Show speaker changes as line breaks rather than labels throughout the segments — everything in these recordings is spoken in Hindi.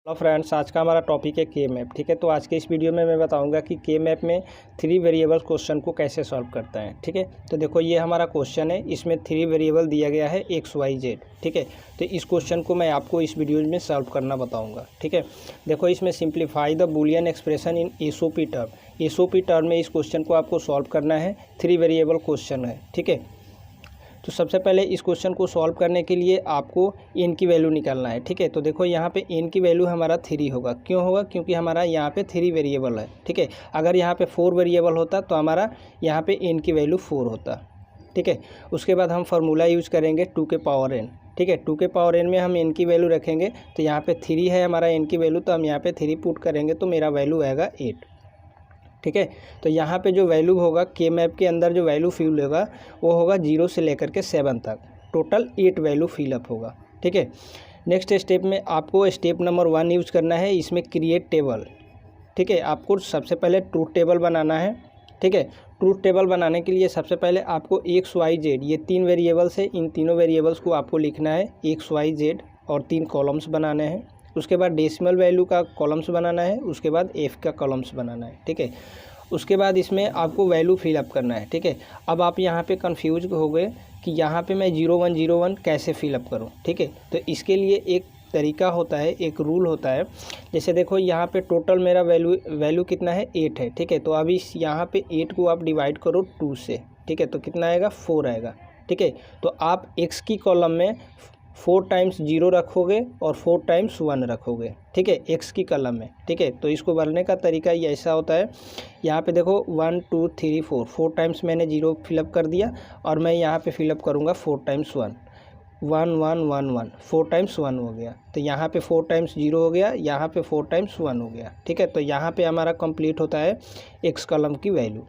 हेलो फ्रेंड्स, आज का हमारा टॉपिक है के मैप। ठीक है, तो आज के इस वीडियो में मैं बताऊंगा कि के मैप में 3 वेरिएबल्स क्वेश्चन को कैसे सॉल्व करते हैं। ठीक है, तो देखो ये हमारा क्वेश्चन है, इसमें 3 वेरिएबल दिया गया है एक्स वाई जेड। ठीक है, तो इस क्वेश्चन को मैं आपको इस वीडियो में सॉल्व करना बताऊँगा। ठीक है, देखो इसमें simplify the Boolean expression in SOP term. SOP term में इस क्वेश्चन को आपको सॉल्व करना है, 3 वेरिएबल क्वेश्चन है। ठीक है, तो सबसे पहले इस क्वेश्चन को सॉल्व करने के लिए आपको एन की वैल्यू निकालना है। ठीक है, तो देखो यहाँ पे एन की वैल्यू हमारा 3 होगा। क्यों होगा? क्योंकि हमारा यहाँ पे 3 वेरिएबल है। ठीक है, अगर यहाँ पे 4 वेरिएबल होता तो हमारा यहाँ पे एन की वैल्यू 4 होता। ठीक है, उसके बाद हम फार्मूला यूज करेंगे 2 के पावर एन। ठीक है, 2 के पावर एन में हम एन की वैल्यू रखेंगे, तो यहाँ पे 3 है हमारा एन की वैल्यू, तो हम यहाँ पे 3 पुट करेंगे तो मेरा वैल्यू आएगा 8। ठीक है, तो यहाँ पे जो वैल्यू होगा के मैप के अंदर जो वैल्यू फिल होगा वो होगा 0 से लेकर के 7 तक, टोटल 8 वैल्यू फिलअप होगा। ठीक है, नेक्स्ट स्टेप में आपको स्टेप नंबर 1 यूज़ करना है, इसमें क्रिएट टेबल। ठीक है, आपको सबसे पहले ट्रूथ टेबल बनाना है। ठीक है, ट्रूथ टेबल बनाने के लिए सबसे पहले आपको एक्स वाई जेड, ये 3 वेरिएबल्स है, इन तीनों वेरिएबल्स को आपको लिखना है एक्स वाई जेड और 3 कॉलम्स बनाने हैं। उसके बाद डेसिमल वैल्यू का कॉलम्स बनाना है, उसके बाद एफ का कॉलम्स बनाना है। ठीक है, उसके बाद इसमें आपको वैल्यू फिलअप करना है। ठीक है, अब आप यहाँ पे कंफ्यूज हो गए कि यहाँ पे मैं 0101 कैसे फिलअप करूँ। ठीक है, तो इसके लिए एक तरीका होता है, एक रूल होता है। जैसे देखो यहाँ पे टोटल मेरा वैल्यू कितना है, 8 है। ठीक है, तो अभी यहाँ पे 8 को आप डिवाइड करो 2 से। ठीक है, तो कितना आएगा, 4 आएगा। ठीक है, तो आप एक्स की कॉलम में 4 टाइम्स 0 रखोगे और 4 टाइम्स 1 रखोगे। ठीक है, एक्स की कॉलम में। ठीक है, तो इसको भरने का तरीका ये ऐसा होता है, यहाँ पे देखो 1 2 3 4 टाइम्स मैंने 0 फिलअप कर दिया और मैं यहाँ पे फिलअप करूँगा 4 टाइम्स 1 1 1 1 1 4 टाइम्स 1 हो गया, तो यहाँ पे 4 टाइम्स 0 हो गया, यहाँ पे 4 टाइम्स 1 हो गया। ठीक है, तो यहाँ पे हमारा कंप्लीट होता है एक्स कॉलम की वैल्यू।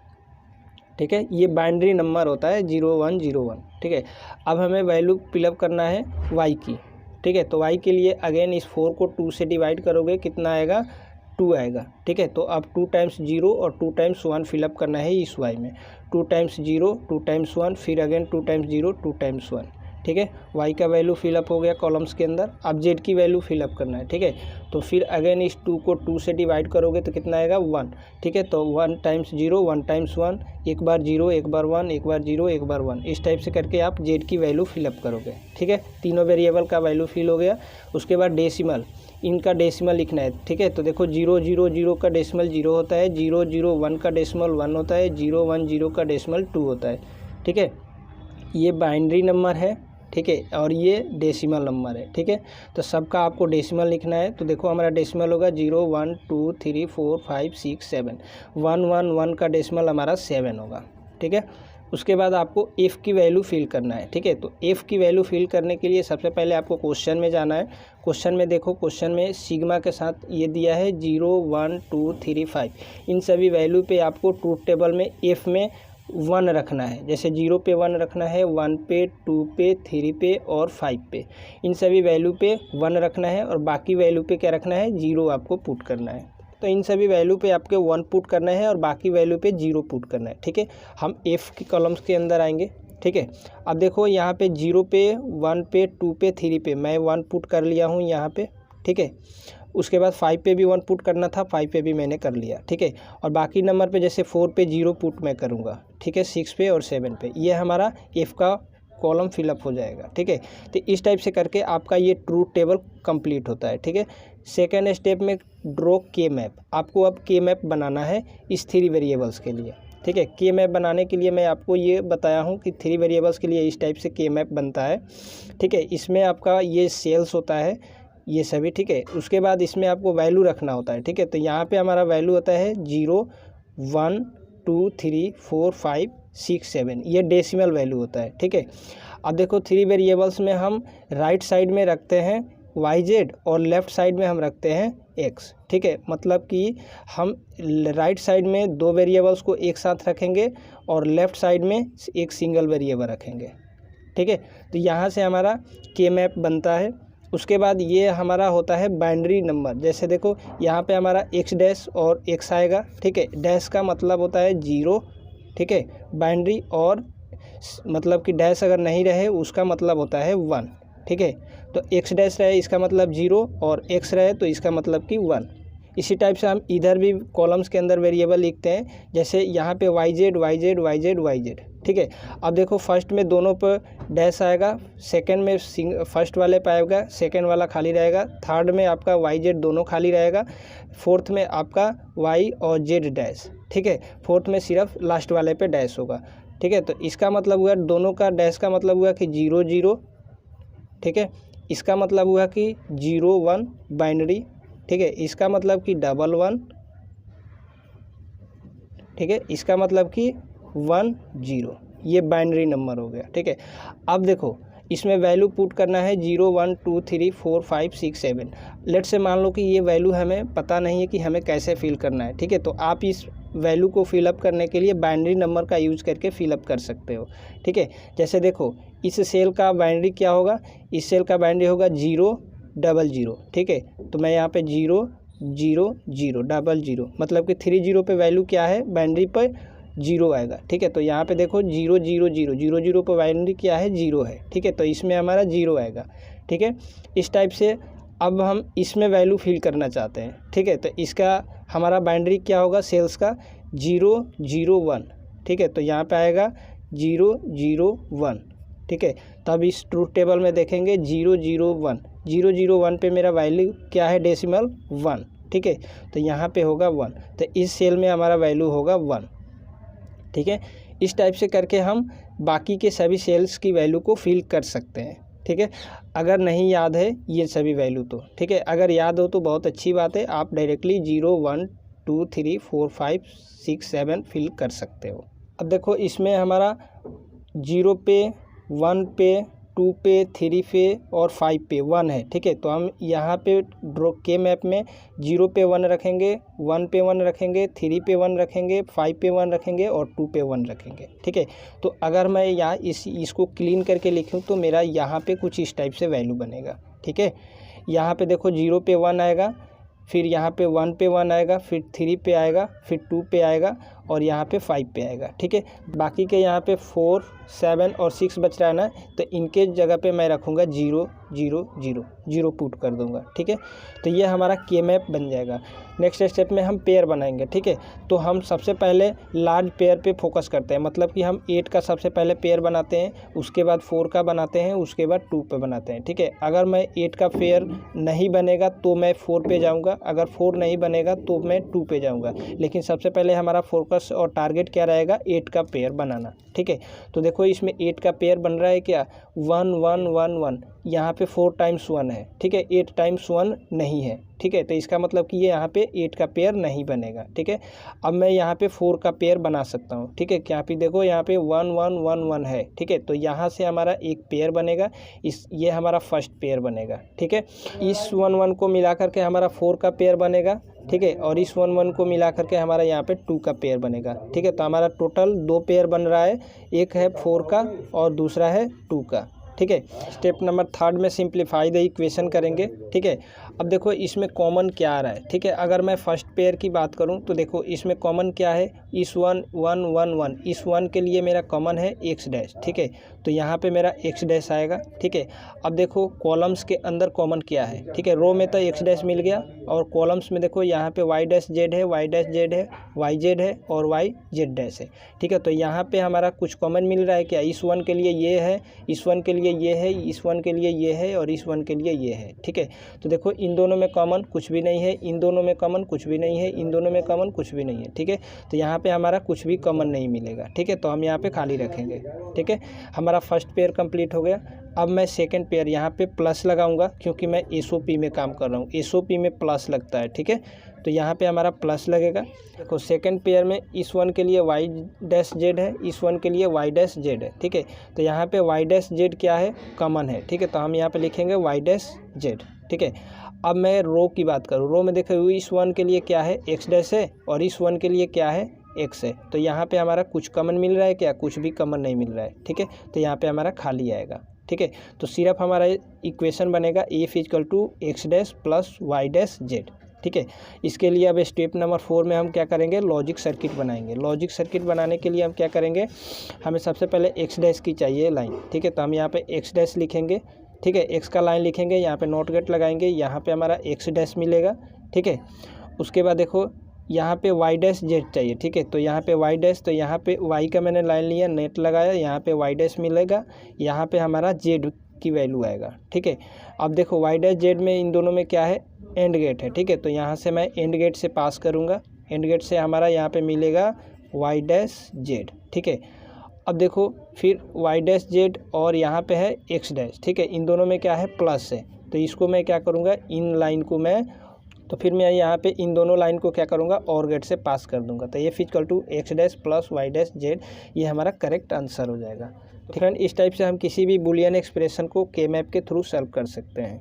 ठीक है, ये बाइनरी नंबर होता है 0101। ठीक है, अब हमें वैल्यू फिलअप करना है वाई की। ठीक है, तो वाई के लिए अगेन इस 4 को 2 से डिवाइड करोगे, कितना आएगा, 2 आएगा। ठीक है, तो अब 2 टाइम्स 0 और 2 टाइम्स 1 फिलअप करना है इस वाई में। 2 टाइम्स 0 2 टाइम्स 1, फिर अगेन 2 टाइम्स 0 2 टाइम्स 1। ठीक है, वाई का वैल्यू फिलअप हो गया कॉलम्स के अंदर। अब जेड की वैल्यू फिलअप करना है। ठीक है, तो फिर अगेन इस 2 को 2 से डिवाइड करोगे तो कितना आएगा, 1। ठीक है, तो 1 टाइम्स 0 1 टाइम्स 1, एक बार 0 एक बार 1, एक बार 0 एक बार 1, इस टाइप से करके आप जेड की वैल्यू फिलअप करोगे। ठीक है, तीनों वेरिएबल का वैल्यू फिल हो गया। उसके बाद डेसिमल, इनका डेसिमल लिखना है। ठीक है, तो देखो 0 0 0 का डेसिमल 0 होता है, 0 0 1 का डेसिमल 1 होता है, 0 1 0 का डेसिमल 2 होता है। ठीक है, ये बाइनरी नंबर है। ठीक है, और ये डेसिमल नंबर है। ठीक है, तो सबका आपको डेसिमल लिखना है। तो देखो हमारा डेसिमल होगा 0 1 2 3 4 5 6 7, 1 1 1 का डेसिमल हमारा 7 होगा। ठीक है, उसके बाद आपको एफ़ की वैल्यू फिल करना है। ठीक है, तो एफ़ की वैल्यू फिल करने के लिए सबसे पहले आपको क्वेश्चन में जाना है। क्वेश्चन में देखो, क्वेश्चन में सिग्मा के साथ ये दिया है 0 1 2 3 5। इन सभी वैल्यू पे आपको ट्रूथ टेबल में एफ़ में 1 रखना है। जैसे 0 पे 1 रखना है, 1 पे 2 पे 3 पे और 5 पे, इन सभी वैल्यू पे 1 रखना है और बाकी वैल्यू पे क्या रखना है, 0 आपको पुट करना है। तो इन सभी वैल्यू पे आपके 1 पुट करना है और बाकी वैल्यू पे 0 पुट करना है। ठीक है, हम एफ़ की कॉलम्स के अंदर आएंगे। ठीक है, अब देखो यहाँ पे 0 पे 1 पे 2 पे 3 पे मैं 1 पुट कर लिया हूँ यहाँ पे। ठीक है, उसके बाद 5 पे भी 1 पुट करना था, 5 पे भी मैंने कर लिया। ठीक है, और बाकी नंबर पे जैसे 4 पे 0 पुट मैं करूँगा। ठीक है, 6 पे और 7 पे, ये हमारा एफ़ का कॉलम फिलअप हो जाएगा। ठीक है, तो इस टाइप से करके आपका ये ट्रूथ टेबल कंप्लीट होता है। ठीक है, सेकेंड स्टेप में ड्रॉ के मैप। आपको अब के मैप बनाना है इस 3 वेरिएबल्स के लिए। ठीक है, के मैप बनाने के लिए मैं आपको ये बताया हूँ कि 3 वेरिएबल्स के लिए इस टाइप से के मैप बनता है। ठीक है, इसमें आपका ये सेल्स होता है, ये सभी। ठीक है, उसके बाद इसमें आपको वैल्यू रखना होता है। ठीक है, तो यहाँ पे हमारा वैल्यू होता है 0 1 2 3 4 5 6 7, ये डेसिमल वैल्यू होता है। ठीक है, अब देखो 3 वेरिएबल्स में हम राइट साइड में रखते हैं वाई जेड और लेफ़्ट साइड में हम रखते हैं एक्स। ठीक है, मतलब कि हम राइट साइड में 2 वेरिएबल्स को एक साथ रखेंगे और लेफ़्ट साइड में एक सिंगल वेरिएबल रखेंगे। ठीक है, तो यहाँ से हमारा के मैप बनता है। उसके बाद ये हमारा होता है बाइनरी नंबर। जैसे देखो यहाँ पे हमारा एक्स डैश और एक्स आएगा। ठीक है, डैश का मतलब होता है 0। ठीक है, बाइनरी, और मतलब कि डैश अगर नहीं रहे उसका मतलब होता है 1। ठीक है। तो एक्स डैश रहे इसका मतलब 0 और एक्स रहे तो इसका मतलब कि 1। इसी टाइप से हम इधर भी कॉलम्स के अंदर वेरिएबल लिखते हैं, जैसे यहाँ पे Y Z Y Z Y Z Y Z, ठीक है। अब देखो फर्स्ट में दोनों पर डैश आएगा, सेकंड में फर्स्ट वाले पे आएगा, सेकंड वाला खाली रहेगा, थर्ड में आपका वाई जेड दोनों खाली रहेगा, फोर्थ में आपका वाई और जेड डैश, ठीक है। फोर्थ में सिर्फ लास्ट वाले पे डैश होगा, ठीक है। तो इसका मतलब हुआ दोनों का डैश का मतलब हुआ कि 0 0, ठीक है। इसका मतलब हुआ कि 0 1 बाइनरी, ठीक है। इसका मतलब कि 1 1, ठीक है। इसका मतलब कि 1 0, ये बाइनरी नंबर हो गया, ठीक है। अब देखो इसमें वैल्यू पुट करना है 0 1 2 3 4 5 6 7। लेट से मान लो कि ये वैल्यू हमें पता नहीं है कि हमें कैसे फिल करना है, ठीक है। तो आप इस वैल्यू को फिलअप करने के लिए बाइनरी नंबर का यूज़ करके फिलअप कर सकते हो, ठीक है। जैसे देखो इस सेल का बाइनरी क्या होगा, इस सेल का बाइनरी होगा 0 0 0, ठीक है। तो मैं यहाँ पे 0 0 0 0 0, मतलब कि 3 0 पे वैल्यू क्या है, बाइनरी पर 0 आएगा, ठीक है। तो यहाँ पे देखो 0 0 0 0 0 पर बाइनरी क्या है, 0 है, ठीक है। तो इसमें हमारा 0 आएगा, ठीक है। इस टाइप से अब हम इसमें वैल्यू फिल करना चाहते हैं, ठीक है। तो इसका हमारा बाइनरी क्या होगा सेल्स का, 0 0 1, ठीक है। तो यहाँ पे आएगा 0 0 1, ठीक है। तब इस ट्रूथ टेबल में देखेंगे 0 0 1, 0 0 1 पे मेरा वैल्यू क्या है, डेसिमल 1, ठीक है। तो यहाँ पे होगा 1, तो इस सेल में हमारा वैल्यू होगा 1, ठीक है। इस टाइप से करके हम बाकी के सभी सेल्स की वैल्यू को फिल कर सकते हैं, ठीक है। अगर नहीं याद है ये सभी वैल्यू तो ठीक है, अगर याद हो तो बहुत अच्छी बात है, आप डायरेक्टली 0 1 2 3 4 5 6 7 फिल कर सकते हो। अब देखो इसमें हमारा 0 पे 1 पे 2 पे 3 पे और 5 पे 1 है, ठीक है। तो हम यहाँ पे ड्रॉ के मैप में 0 पे 1 रखेंगे, 1 पे 1 रखेंगे, 3 पे 1 रखेंगे, 5 पे 1 रखेंगे और 2 पे 1 रखेंगे, ठीक है। तो अगर मैं यहाँ इसको क्लीन करके लिखूँ तो मेरा यहाँ पे कुछ इस टाइप से वैल्यू बनेगा, ठीक है। यहाँ पे देखो 0 पे 1 आएगा, फिर यहाँ पे 1 पे 1 आएगा, फिर 3 पे आएगा, फिर 2 पे आएगा और यहाँ पे 5 पे आएगा, ठीक है। बाकी के यहाँ पे 4 7 और 6 बच रहा है ना, तो इनके जगह पे मैं रखूँगा 0 0 0 0 पुट कर दूँगा, ठीक है। तो ये हमारा के मैप बन जाएगा। नेक्स्ट स्टेप में हम पेयर बनाएंगे, ठीक है। तो हम सबसे पहले लार्ज पेयर पे फोकस करते हैं, मतलब कि हम 8 का सबसे पहले पेयर बनाते हैं, उसके बाद 4 का बनाते हैं, उसके बाद 2 पे बनाते हैं, ठीक है। अगर मैं 8 का पेयर नहीं बनेगा तो मैं 4 पे जाऊँगा, अगर 4 नहीं बनेगा तो मैं 2 पे जाऊँगा, लेकिन सबसे पहले हमारा फोकस और टारगेट क्या रहेगा, 8 का पेयर बनाना, ठीक है। तो देखो इसमें 8 का पेयर बन रहा है क्या, 1 1 1 1, यहाँ पे 4 टाइम्स 1 है, ठीक है। 8 टाइम्स 1 नहीं है, ठीक है। तो इसका मतलब कि ये यहाँ पे 8 का पेयर नहीं बनेगा, ठीक है। अब मैं यहाँ पे 4 का पेयर बना सकता हूँ, ठीक है। क्या पे देखो यहाँ पे 1 1 1 1 है, ठीक है। तो यहाँ से हमारा एक पेयर बनेगा, ये हमारा फर्स्ट पेयर बनेगा, ठीक है। इस 1 1 को मिला करके हमारा 4 का पेयर बनेगा, ठीक है। और इस 1 1 को मिला करके हमारा यहाँ पे 2 का पेयर बनेगा, ठीक है। तो हमारा टोटल 2 पेयर बन रहा है, एक है 4 का और दूसरा है 2 का, ठीक है। स्टेप नंबर 3 में सिंप्लीफाई द इक्वेशन करेंगे, ठीक है। अब देखो इसमें कॉमन क्या आ रहा है, ठीक है। अगर मैं फर्स्ट पेयर की बात करूं तो देखो इसमें कॉमन क्या है, इस 1 1 1 1, इस 1 के लिए मेरा कॉमन है एक्स डैश, ठीक है। तो यहाँ पे मेरा एक्स डैश आएगा, ठीक है। अब देखो कॉलम्स के अंदर कॉमन क्या है, ठीक है। रो में तो एक्स डैश मिल गया और कॉलम्स में देखो यहाँ पे वाई डैश जेड है, वाई डैश जेड है, वाई जेड है और वाई जेड डैश है, ठीक है। तो यहाँ पे हमारा कुछ कॉमन मिल रहा है क्या, इस 1 के लिए ये है, इस 1 के लिए ये है, इस 1 के लिए ये है और इस 1 के लिए ये है, ठीक है। तो देखो इन दोनों में कॉमन कुछ भी नहीं है, इन दोनों में कॉमन कुछ भी नहीं है, इन दोनों में कॉमन कुछ भी नहीं है, ठीक है। तो यहाँ पे हमारा कुछ भी कॉमन नहीं मिलेगा, ठीक है। तो हम यहाँ पे खाली रखेंगे, ठीक है। हमारा फर्स्ट पेयर कंप्लीट हो गया। अब मैं सेकंड पेयर यहाँ पे प्लस लगाऊंगा, क्योंकि मैं एसओपी में काम कर रहा हूँ, एसओपी में प्लस लगता है, ठीक है। तो यहाँ पे हमारा प्लस लगेगा। देखो सेकंड पेयर में इस 1 के लिए वाई डैश जेड है, इस 1 के लिए वाई डैश जेड है, ठीक है। तो यहाँ पे वाई डैश जेड क्या है, कॉमन है, ठीक है। तो हम यहाँ पे लिखेंगे वाई डैश जेड, ठीक है। अब मैं रो की बात करूँ, रो में देखो इस 1 के लिए क्या है, एक्स डैश है और इस 1 के लिए क्या है, एक्स है। तो यहाँ पे हमारा कुछ कॉमन मिल रहा है क्या, कुछ भी कॉमन नहीं मिल रहा है, ठीक है। तो यहाँ पे हमारा खाली आएगा, ठीक है। तो सिर्फ हमारा इक्वेशन बनेगा F equal to X dash plus Y dash Z, ठीक है। इसके लिए अब स्टेप नंबर 4 में हम क्या करेंगे, लॉजिक सर्किट बनाएंगे। लॉजिक सर्किट बनाने के लिए हम क्या करेंगे, हमें सबसे पहले एक्स डैश की चाहिए लाइन, ठीक है। तो हम यहाँ पे एक्स डैश लिखेंगे, ठीक है। एक्स का लाइन लिखेंगे, यहाँ पे नॉट गेट लगाएंगे, यहाँ पे हमारा एक्स डैश मिलेगा, ठीक है। उसके बाद देखो यहाँ पे वाई डैश जेड चाहिए, ठीक है। तो यहाँ पे वाई डैश, तो यहाँ पे वाई का मैंने लाइन लिया, नेट लगाया, यहाँ पे वाई डैश मिलेगा, यहाँ पे हमारा जेड की वैल्यू आएगा, ठीक है। अब देखो वाई डैश जेड में इन दोनों में क्या है, एंड गेट है, ठीक है। तो यहाँ से मैं एंड गेट से पास करूँगा, एंड गेट से हमारा यहाँ पे मिलेगा वाई डैश जेड, ठीक है। अब देखो फिर वाई डैश जेड और यहाँ पे है एक्स डैश, ठीक है। इन दोनों में क्या है, प्लस है, तो इसको मैं क्या करूँगा, इन लाइन को मैं, तो फिर मैं यहाँ पे इन दोनों लाइन को क्या करूँगा, और गेट से पास कर दूंगा। तो ये physical to X dash plus Y dash Z, ये हमारा करेक्ट आंसर हो जाएगा। तो फ्रेंड इस टाइप से हम किसी भी बुलियन एक्सप्रेशन को के मैप के थ्रू सॉल्व कर सकते हैं,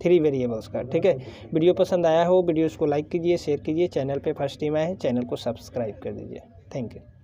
3 वेरिएबल्स का, ठीक है। वीडियो पसंद आया हो, वीडियोज़ को लाइक कीजिए, शेयर कीजिए, चैनल पर फर्स्ट टाइम आए हैं चैनल को सब्सक्राइब कर दीजिए। Thank you.